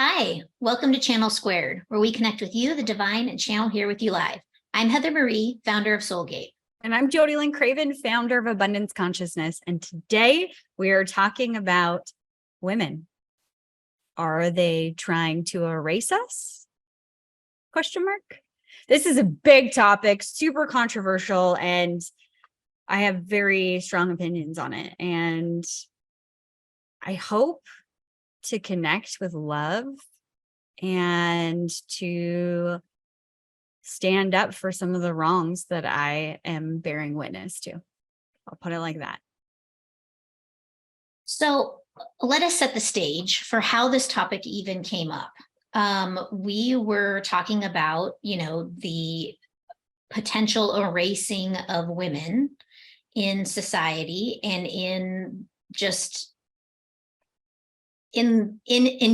Hi, welcome to Channel Squared, where we connect with you, the divine, and channel here with you live. I'm Heather Marie, founder of Soulgate. And I'm Jody Lynn Craven, founder of Abundance Consciousness. And today we are talking about women. Are they trying to erase us? Question mark. This is a big topic, super controversial, and I have very strong opinions on it. And I hope to connect with love and to stand up for some of the wrongs that I am bearing witness to. I'll put it like that. So let us set the stage for how this topic even came up. We were talking about, the potential erasing of women in society and in just in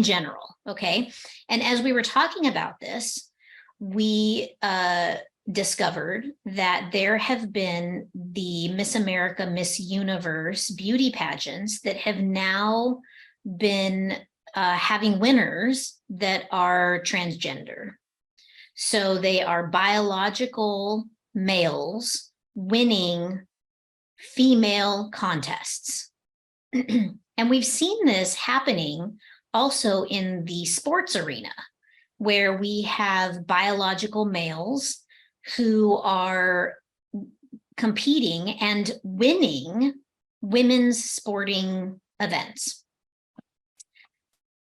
general. Okay. And as we were talking about this, we discovered that there have been the Miss America, Miss Universe beauty pageants that have now been having winners that are transgender. So they are biological males winning female contests. And we've seen this happening also in the sports arena, where we have biological males who are competing and winning women's sporting events.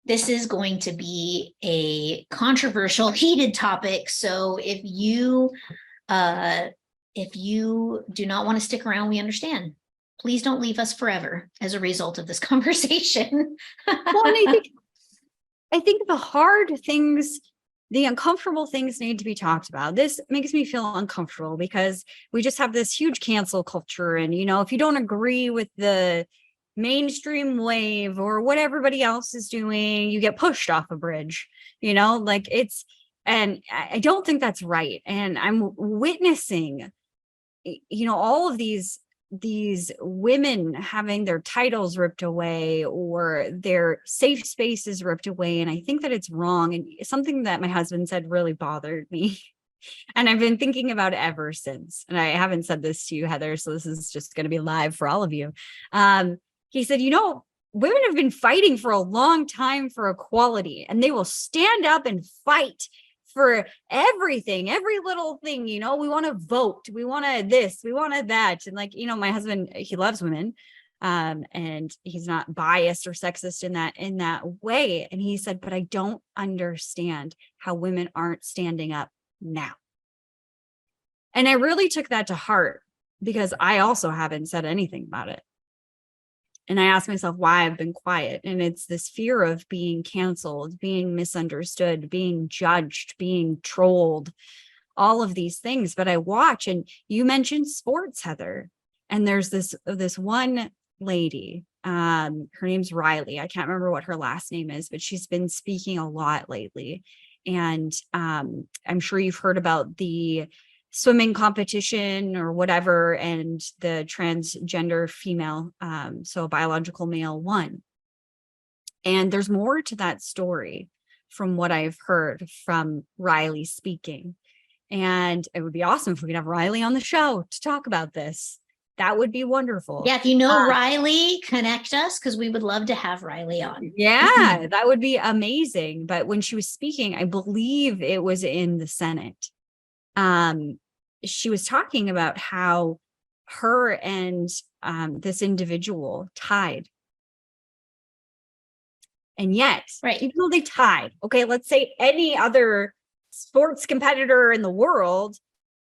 This is going to be a controversial, heated topic. So if you do not want to stick around, we understand. Please don't leave us forever as a result of this conversation. Well, and I think the hard things, the uncomfortable things need to be talked about. This makes me feel uncomfortable because we just have this huge cancel culture. And, if you don't agree with the mainstream wave or what everybody else is doing, you get pushed off a bridge, and I don't think that's right. And I'm witnessing, all of these women having their titles ripped away or their safe spaces ripped away. And I think that it's wrong. And something that my husband said really bothered me. And I've been thinking about it ever since. And I haven't said this to you, Heather, so this is just going to be live for all of you. He said, women have been fighting for a long time for equality, and they will stand up and fight for everything, every little thing. We want to vote, we want to this, we want to that. And my husband, he loves women, and he's not biased or sexist in that way. And he said, but I don't understand how women aren't standing up now. And I really took that to heart because I also haven't said anything about it. And I asked myself why I've been quiet. And it's this fear of being canceled, being misunderstood, being judged, being trolled, all of these things. But I watch, and you mentioned sports, Heather. And there's this one lady, her name's Riley. I can't remember what her last name is, but she's been speaking a lot lately. And I'm sure you've heard about the swimming competition or whatever, and the transgender female, so a biological male won. And there's more to that story from what I've heard from Riley speaking. And it would be awesome if we could have Riley on the show to talk about this. That would be wonderful. Yeah, if you know Riley, connect us, because we would love to have Riley on. Yeah, that would be amazing. But when she was speaking, I believe it was in the Senate. She was talking about how her and this individual tied. And yet, right, even though they tied, okay, let's say any other sports competitor in the world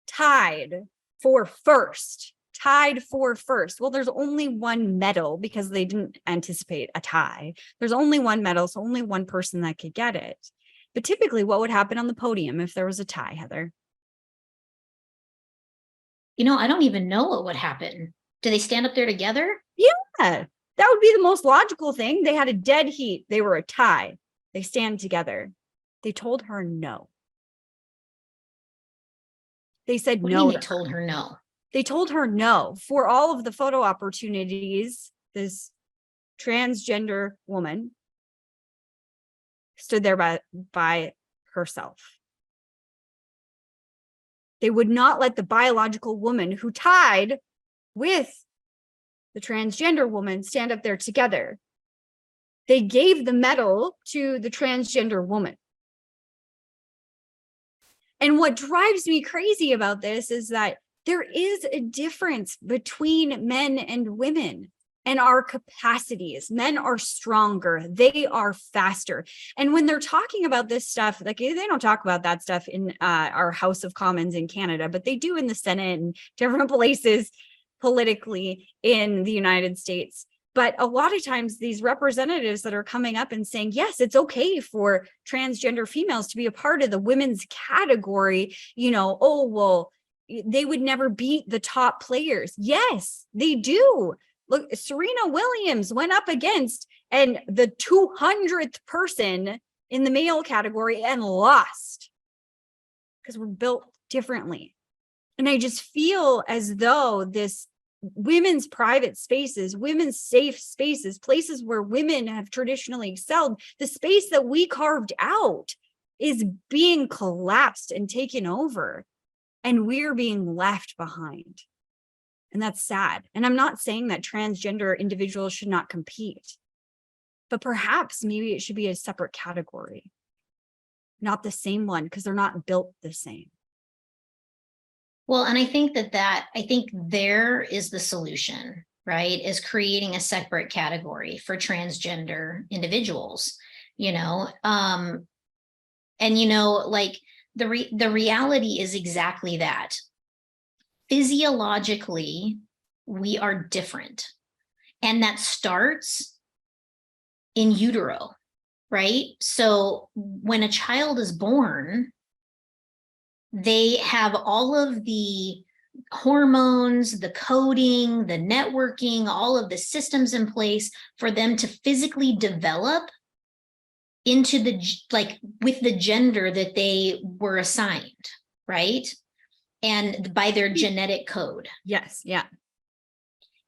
tied for first. Well, there's only one medal because they didn't anticipate a tie. There's only one medal, so only one person that could get it. But typically, what would happen on the podium if there was a tie, Heather? I don't even know what would happen. Do they stand up there together? Yeah, that would be the most logical thing. They had a dead heat. They were a tie. They stand together. They told her no. They said what no. Do you mean they told her no? They told her no for all of the photo opportunities. This transgender woman stood there by herself. They would not let the biological woman who tied with the transgender woman stand up there together. They gave the medal to the transgender woman. And what drives me crazy about this is that there is a difference between men and women and our capacities. Men are stronger. They are faster. And when they're talking about this stuff, like they don't talk about that stuff in our House of Commons in Canada, but they do in the Senate and different places politically in the United States. But a lot of times these representatives that are coming up and saying, yes, it's okay for transgender females to be a part of the women's category, oh, well, they would never beat the top players. Yes, they do. Look, Serena Williams went up against and the 200th person in the male category and lost because we're built differently. And I just feel as though this women's private spaces, women's safe spaces, places where women have traditionally excelled, the space that we carved out is being collapsed and taken over, and we're being left behind. And that's sad. And I'm not saying that transgender individuals should not compete, but perhaps maybe it should be a separate category, not the same one, because they're not built the same. Well, and I think I think there is the solution, right? Is creating a separate category for transgender individuals, and like the reality is exactly that. Physiologically, we are different, and that starts in utero, right? So when a child is born, they have all of the hormones, the coding, the networking, all of the systems in place for them to physically develop into with the gender that they were assigned, right? And by their genetic code. Yes. Yeah.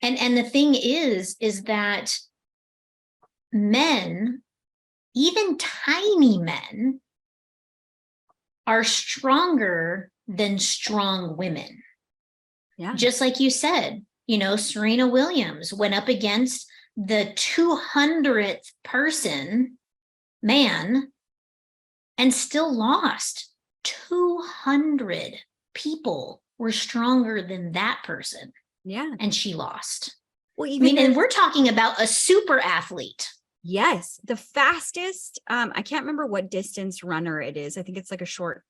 And the thing is that men, even tiny men, are stronger than strong women. Yeah. Just like you said, Serena Williams went up against the 200th man, and still lost. 200 people were stronger than that person. Yeah. And she lost. Well, and we're talking about a super athlete. Yes, the fastest, I can't remember what distance runner it is. I think it's like a short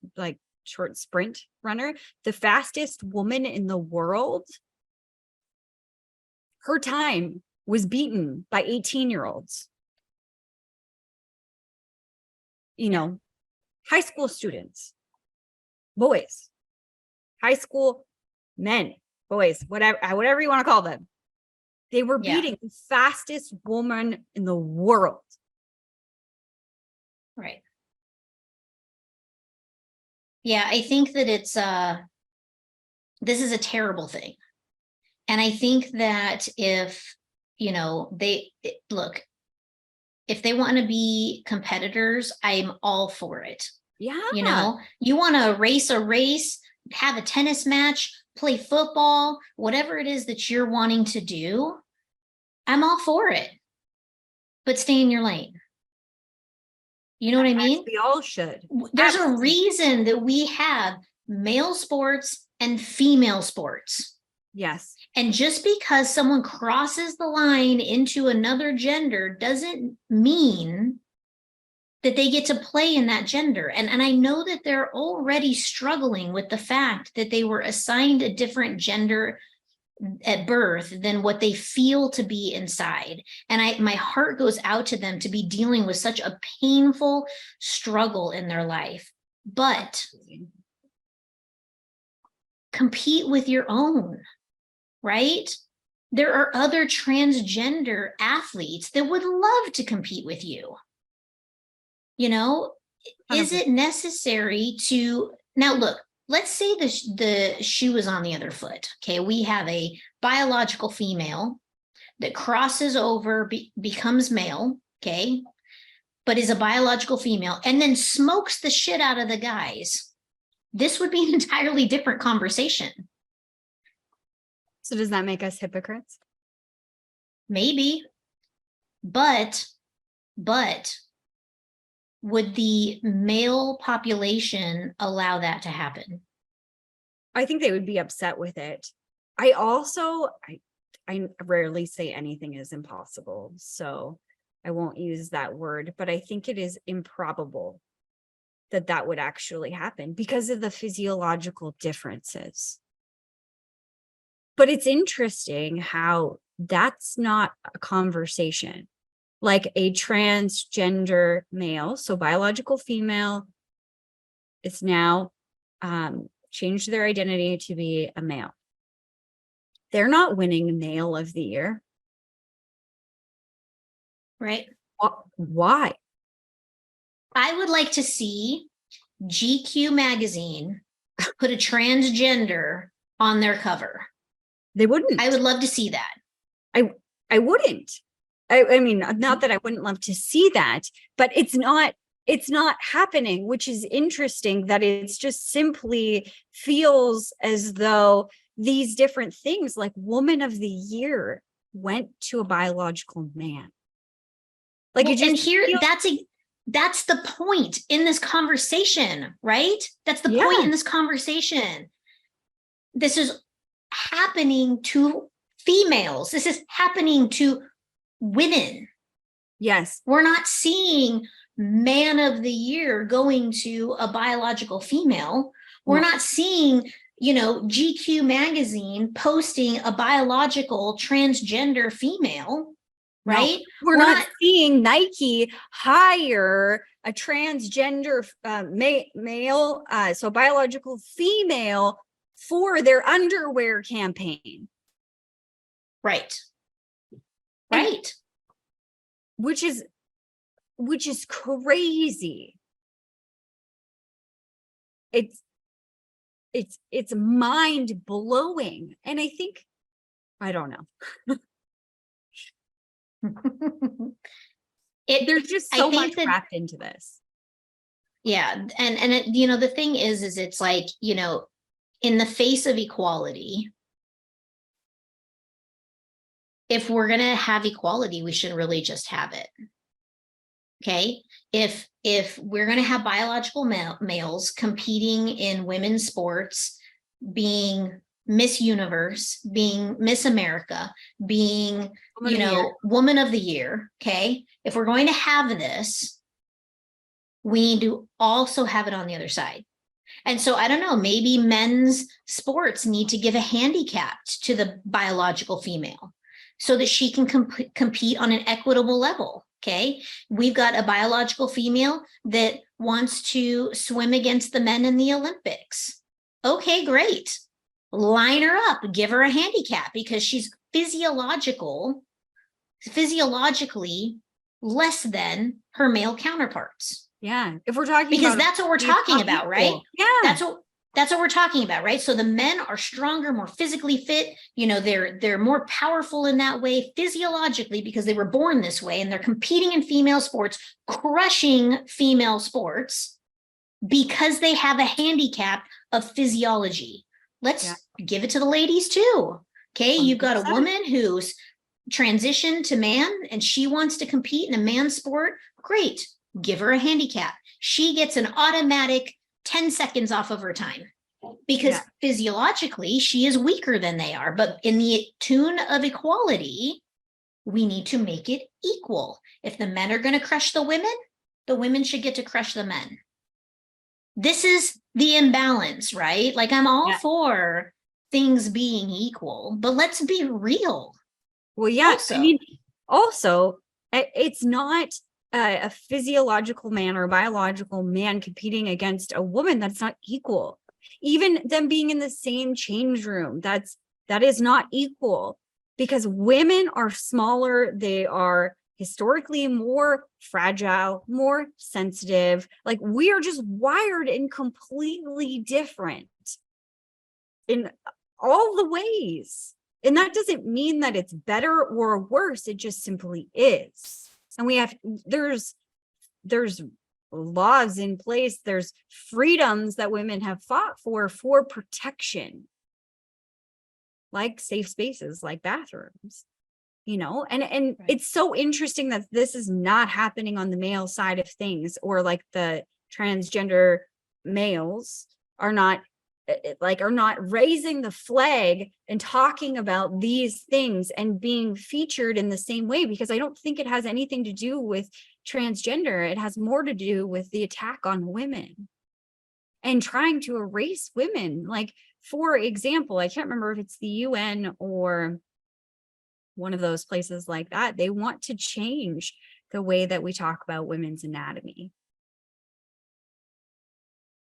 sprint runner. The fastest woman in the world, her time was beaten by 18-year-olds. High school students, boys, high school men, boys, whatever you want to call them. They were beating the fastest woman in the world. Right. Yeah, I think that this is a terrible thing. And I think that if, if they want to be competitors, I'm all for it. Yeah. You want to race a race, have a tennis match, play football, whatever it is that you're wanting to do, I'm all for it. But stay in your lane. You know what I mean? We all should. There's a reason that we have male sports and female sports. Yes. And just because someone crosses the line into another gender doesn't mean that they get to play in that gender. And I know that they're already struggling with the fact that they were assigned a different gender at birth than what they feel to be inside. And my heart goes out to them to be dealing with such a painful struggle in their life. But compete with your own, right? There are other transgender athletes that would love to compete with you. Is it necessary to now look? Let's say the shoe is on the other foot. Okay, we have a biological female that crosses over, becomes male. Okay, but is a biological female, and then smokes the shit out of the guys, this would be an entirely different conversation. So does that make us hypocrites? Maybe, but would the male population allow that to happen? I think they would be upset with it. I rarely say anything is impossible, so I won't use that word, but I think it is improbable that that would actually happen because of the physiological differences. But it's interesting how that's not a conversation. Like a transgender male, so biological female, is now changed their identity to be a male. They're not winning male of the year. Right? Why? I would like to see GQ magazine put a transgender on their cover. They wouldn't. I would love to see that. I wouldn't. I mean, not that I wouldn't love to see that, but it's not happening, which is interesting that it's just simply feels as though these different things like woman of the year went to a biological man. Like well, it just and here feels, that's the point in this conversation, right? That's the point in this conversation. This is happening to females. This is happening to women. yes. We're not seeing man of the year going to a biological female. We're not seeing, GQ magazine posting a biological transgender female, right? No, we're not seeing Nike hire a transgender male, so biological female for their underwear campaign. Right. Right. Which is crazy. It's mind blowing. And I think, I don't know. There's just so much wrapped into this. Yeah. And it, the thing is it's like, in the face of equality, if we're going to have equality, we should really just have it. Okay. If we're going to have biological males competing in women's sports, being Miss Universe, being Miss America, being, Woman of the Year. Okay. If we're going to have this, we need to also have it on the other side. And so I don't know, maybe men's sports need to give a handicap to the biological female so that she can compete on an equitable level. Okay. We've got a biological female that wants to swim against the men in the Olympics. Okay, great. Line her up, give her a handicap because she's physiologically less than her male counterparts. Yeah. If we're talking because that's what we're talking about, right? Yeah. That's what we're talking about, right? So the men are stronger, more physically fit, they're more powerful in that way physiologically because they were born this way, and they're competing in female sports, crushing female sports because they have a handicap of physiology. Let's give it to the ladies too. Okay, 100%. You've got a woman who's transitioned to man and she wants to compete in a man's sport. Great. Give her a handicap. She gets an automatic 10 seconds off of her time because physiologically she is weaker than they are. But in the tune of equality, we need to make it equal. If the men are going to crush the women should get to crush the men. This is the imbalance, right? Like I'm all for things being equal, but let's be real. Well, yeah. Also, I mean, it's not a physiological man or a biological man competing against a woman. That's not equal. Even them being in the same change room, that is not equal because women are smaller. They are historically more fragile, more sensitive. Like we are just wired in completely different in all the ways. And that doesn't mean that it's better or worse. It just simply is. And there's there's laws in place, there's freedoms that women have fought for protection, like safe spaces, like bathrooms, and Right. it's so interesting that this is not happening on the male side of things, or like the transgender males are not raising the flag and talking about these things and being featured in the same way, because I don't think it has anything to do with transgender. It has more to do with the attack on women and trying to erase women. Like, for example, I can't remember if it's the UN or one of those places like that. They want to change the way that we talk about women's anatomy.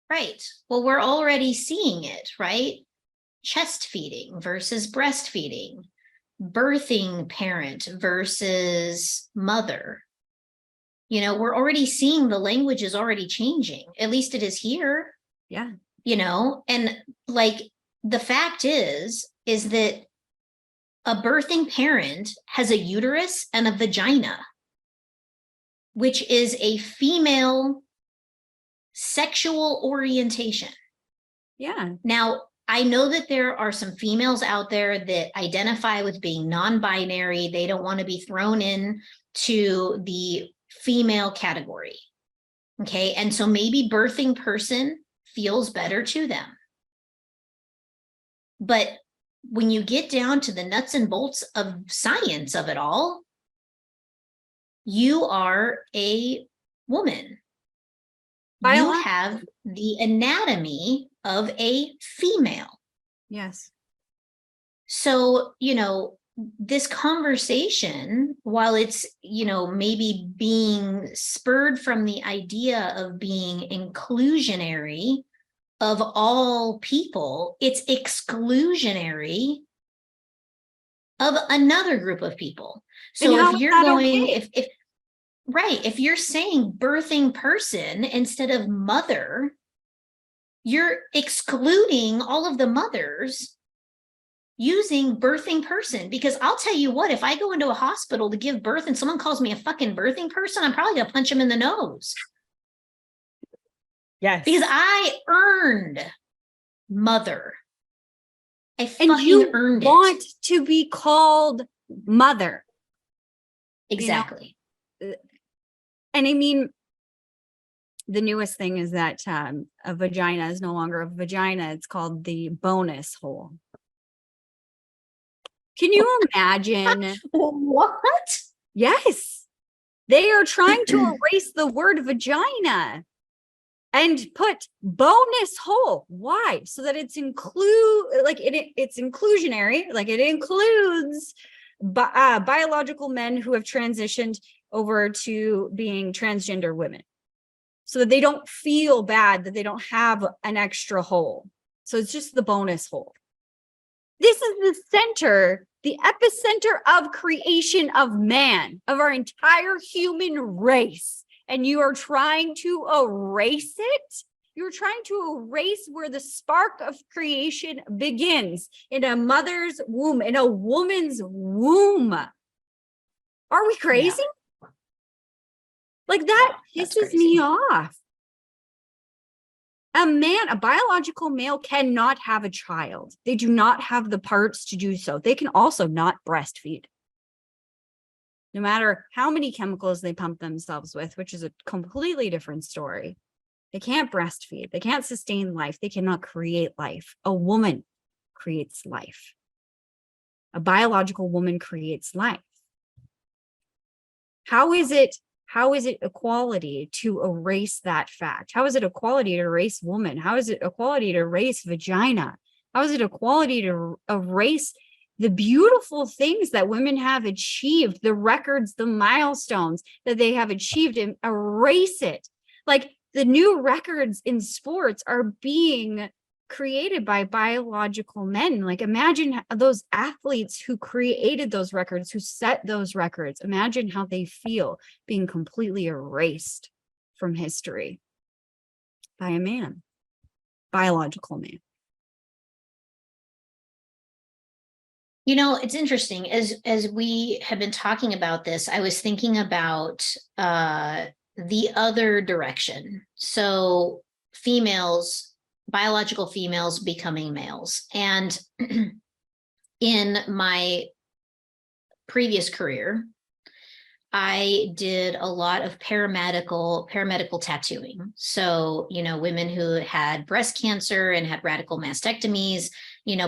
Right. Well, we're already seeing it, right? Chest feeding versus breastfeeding, birthing parent versus mother. We're already seeing the language is already changing. At least it is here. Yeah. And like the fact is that a birthing parent has a uterus and a vagina, which is a female sexual orientation. Yeah. Now, I know that there are some females out there that identify with being non-binary. They don't want to be thrown in to the female category. Okay. And so maybe birthing person feels better to them. But when you get down to the nuts and bolts of science of it all, you are a woman. You have the anatomy of a female. Yes. So, this conversation, while it's, maybe being spurred from the idea of being inclusionary of all people, it's exclusionary of another group of people. So if you're going, okay? if you're saying birthing person instead of mother, you're excluding all of the mothers using birthing person. Because I'll tell you what, if I go into a hospital to give birth and someone calls me a fucking birthing person, I'm probably gonna punch him in the nose. Yes. Because I earned mother. I fucking earned it. And you want to be called mother. Exactly. And I mean, the newest thing is that a vagina is no longer a vagina. It's called the bonus hole. Can you imagine? What? Yes. They are trying to erase the word vagina and put bonus hole. Why? So that it's it's inclusionary, like it includes biological men who have transitioned over to being transgender women, so that they don't feel bad that they don't have an extra hole. So it's just the bonus hole. This is the center, the epicenter of creation of man, of our entire human race. And you are trying to erase it. You're trying to erase where the spark of creation begins, in a mother's womb, in a woman's womb. Are we crazy? Yeah. Like, that pisses me off. A biological male cannot have a child. They do not have the parts to do so. They can also not breastfeed. No matter how many chemicals they pump themselves with, which is a completely different story. They can't breastfeed. They can't sustain life. They cannot create life. A woman creates life. A biological woman creates life. How is it equality to erase that fact? How is it equality to erase woman? How is it equality to erase vagina? How is it equality to erase the beautiful things that women have achieved, the records, the milestones that they have achieved, and erase it? Like, the new records in sports are being created by biological men. Like, imagine those athletes who created those records, who set those records. Imagine how they feel being completely erased from history by a man, biological man. It's interesting. As we have been talking about this, I was thinking about the other direction. So females, biological females becoming males. And in my previous career, I did a lot of paramedical tattooing. So, women who had breast cancer and had radical mastectomies,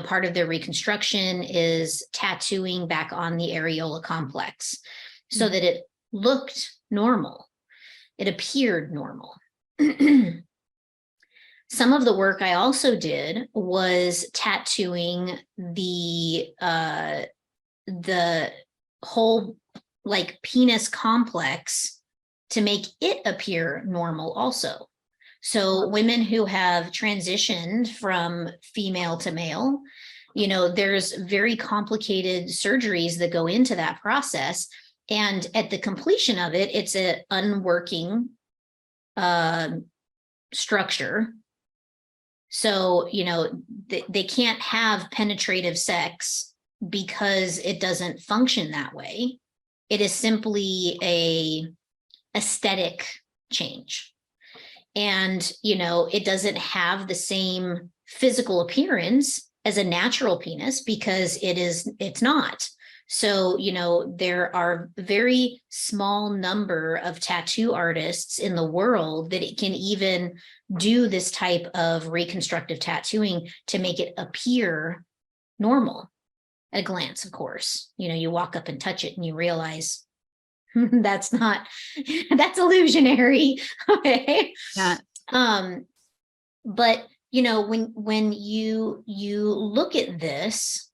part of their reconstruction is tattooing back on the areola complex so that it looked normal. It appeared normal. Some of the work I also did was tattooing the whole penis complex to make it appear normal also. So women who have transitioned from female to male, there's very complicated surgeries that go into that process. And at the completion of it, it's an unworking structure. So, they can't have penetrative sex because it doesn't function that way. It is simply a aesthetic change. And, it doesn't have the same physical appearance as a natural penis because it's not. So, there are very small number of tattoo artists in the world that it can even do this type of reconstructive tattooing to make it appear normal at a glance, of course. You walk up and touch it and you realize that's illusionary. Okay. Yeah. But when you look at this,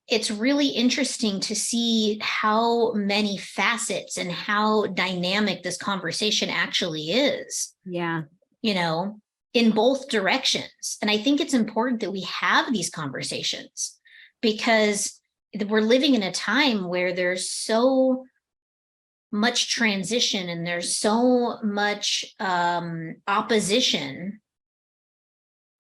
it's really interesting to see how many facets and how dynamic this conversation actually is. Yeah. In both directions. And I think it's important that we have these conversations because we're living in a time where there's so much transition and there's so much opposition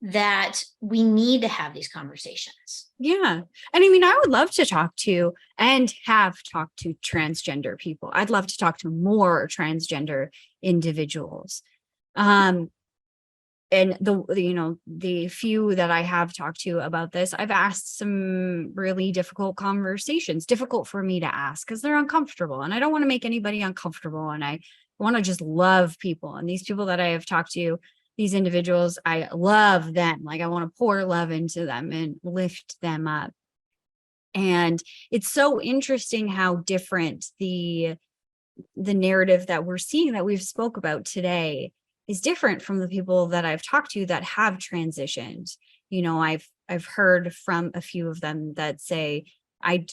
that we need to have these conversations. Yeah. And I mean, I would love to talk to and have talked to transgender people. I'd love to talk to more transgender individuals. And the few that I have talked to about this, I've asked some really difficult conversations, difficult for me to ask because they're uncomfortable. And I don't want to make anybody uncomfortable. And I want to just love people. And these people that I have talked to, these individuals, I love them. Like I want to pour love into them and lift them up. And it's so interesting how different the narrative that we're seeing that we've spoke about today is different from the people that I've talked to that have transitioned. I've heard from a few of them that say, I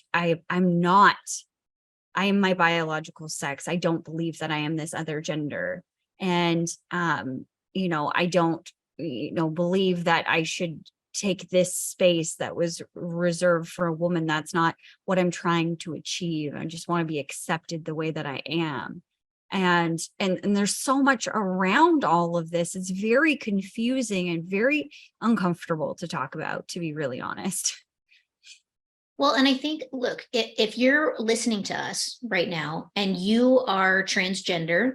am my biological sex. I don't believe that I am this other gender. And, I don't, believe that I should take this space that was reserved for a woman. That's not what I'm trying to achieve. I just want to be accepted the way that I am. And there's so much around all of this. It's very confusing and very uncomfortable to talk about, to be really honest. Well, and I think, look, if you're listening to us right now and you are transgender,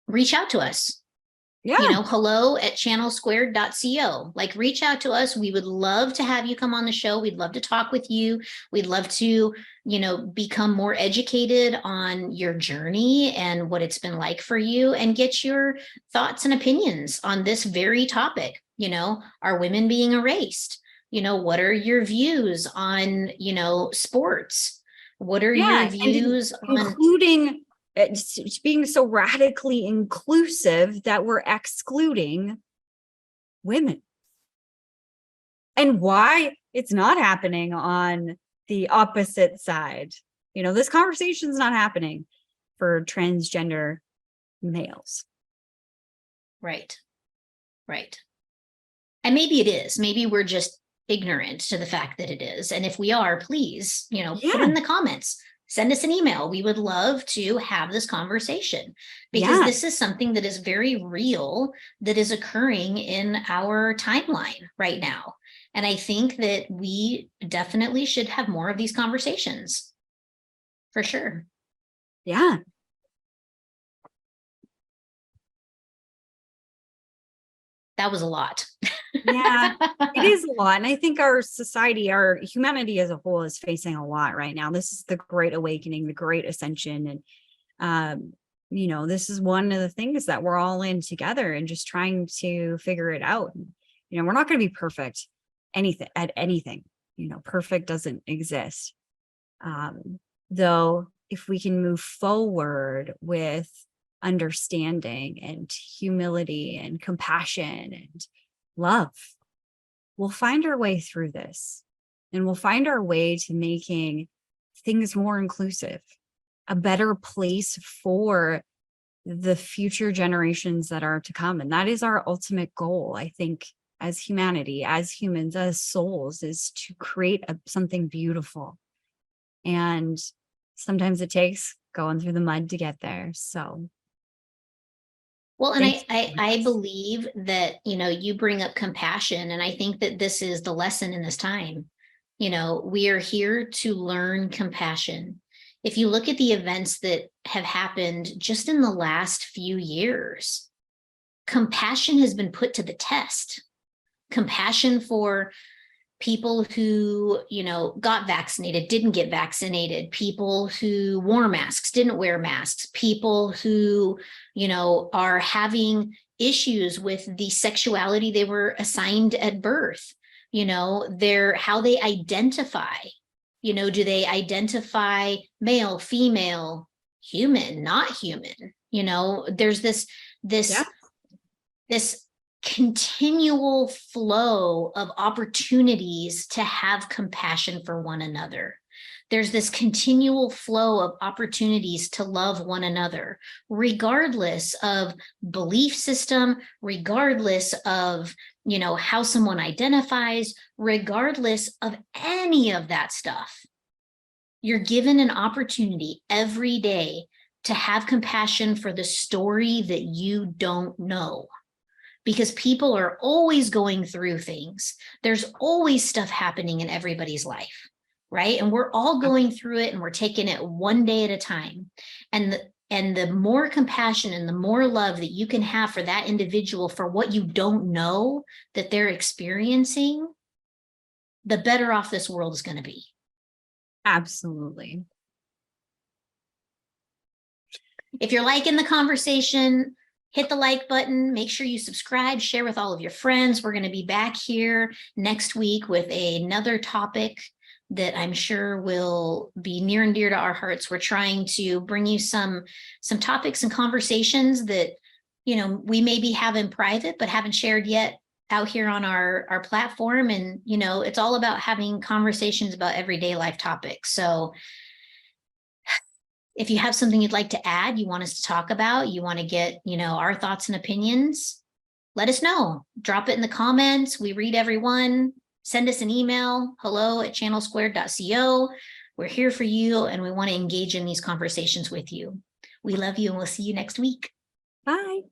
reach out to us. Yeah. hello@channelsquared.co. Reach out to us. We would love to have you come on the show. We'd love to talk with you. We'd love to, become more educated on your journey and what it's been like for you and get your thoughts and opinions on this very topic. Are women being erased? What are your views on, sports? What are your views on including it's being so radically inclusive that we're excluding women, and why it's not happening on the opposite side? This conversation is not happening for transgender males. Right. And maybe it is. Maybe we're just ignorant to the fact that it is. And if we are, please, put it in the comments. Send us an email. We would love to have this conversation because this is something that is very real that is occurring in our timeline right now. And I think that we definitely should have more of these conversations for sure. Yeah. That was a lot. Yeah, it is a lot. And I think our society, our humanity as a whole is facing a lot right now. This is the great awakening, the great ascension. And, this is one of the things that we're all in together and just trying to figure it out. We're not going to be perfect at anything, perfect doesn't exist. Though if we can move forward with understanding and humility and compassion and love, we'll find our way through this, and we'll find our way to making things more inclusive, a better place for the future generations that are to come. And that is our ultimate goal, I think, as humanity, as humans, as souls, is to create something beautiful. And sometimes it takes going through the mud to get there. So Well, and thanks. I believe that, you bring up compassion, and I think that this is the lesson in this time. We are here to learn compassion. If you look at the events that have happened just in the last few years, compassion has been put to the test. Compassion for people who, got vaccinated, didn't get vaccinated, people who wore masks, didn't wear masks, people who, are having issues with the sexuality they were assigned at birth, how they identify, do they identify male, female, human, not human? There's this Yeah. this continual flow of opportunities to have compassion for one another. There's this continual flow of opportunities to love one another, regardless of belief system, regardless of, how someone identifies, regardless of any of that stuff. You're given an opportunity every day to have compassion for the story that you don't know. Because people are always going through things. There's always stuff happening in everybody's life, right? And we're all going through it, and we're taking it one day at a time. And the more compassion and the more love that you can have for that individual for what you don't know that they're experiencing, the better off this world is going to be. Absolutely. If you're liking the conversation, hit the like button, make sure you subscribe, share with all of your friends. We're going to be back here next week with another topic that I'm sure will be near and dear to our hearts. We're trying to bring you some topics and conversations that, we maybe have in private, but haven't shared yet out here on our platform. And, it's all about having conversations about everyday life topics. So if you have something you'd like to add, you want us to talk about, you want to get, our thoughts and opinions, let us know. Drop it in the comments. We read everyone. Send us an email, hello@channelsquared.co. We're here for you, and we want to engage in these conversations with you. We love you, and we'll see you next week. Bye.